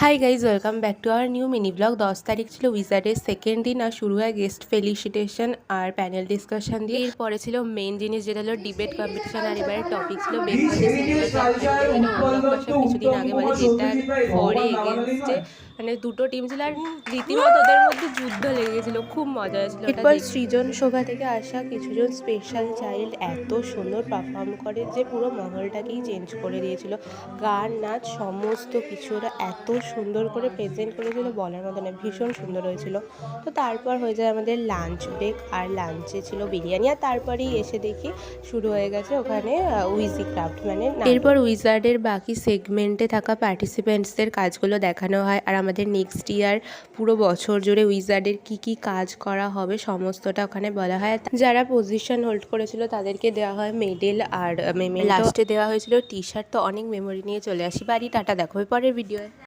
Hi guys, welcome back to our new mini blog. 10 তারিখ ছিল উইজার্ডের second দিন, আর শুরু হয় গেস্ট ফেলিসিটেশন আর প্যানেল ডিসকাশন দিয়ে। এরপরে ছিল মেন জিনিস, যেটা হলো ডিবেট কম্পিটিশন। আর এবারে টপিক ছিল বেঙ্গলি সিনেমাস অফ ইন্ডিয়া, যেটা অনুরাগ কাশ্যপ কিছুদিন আগে বলে, যেটার ফরে এগেনস্টে মানে দুটো টিম ছিল, আর রীতিমতো ওদের মধ্যে যুদ্ধ লেগে গেছিল। খুব মজা হয়েছিল। এরপর সৃজন শোভা থেকে আসা কিছুজন স্পেশাল চাইল্ড এত সুন্দর পারফর্ম করে যে পুরো মহলটাকেই চেঞ্জ করে দিয়েছিল। গান, নাচ, সমস্ত কিছু ওরা এত সুন্দর করে প্রেজেন্ট করেছিল, বলার মতো না, ভীষণ সুন্দর হয়েছিল। তো তারপর হয়ে যায় আমাদের লাঞ্চ ব্রেক, আর লাঞ্চে ছিল বিরিয়ানি। আর তারপরেই এসে দেখি শুরু হয়ে গেছে ওখানে উইজি ক্রাফট, মানে এরপর উইজার্ডের বাকি সেগমেন্টে থাকা পার্টিসিপেন্টসদের কাজগুলো দেখানো হয়। আর আমাদের নেক্সট ইয়ার পুরো বছর জুড়ে উইজার্ডের কি কি কাজ করা হবে সমস্তটা ওখানে বলা হয়। যারা পজিশন হোল্ড করেছিল তাদেরকে দেওয়া হয় মেডেল, আর লাস্টে দেওয়া হয়েছিল টি শার্ট। তো অনেক মেমোরি নিয়ে চলে আসি বাড়ি। টাটা, দেখা হবে পরের ভিডিওয়ে।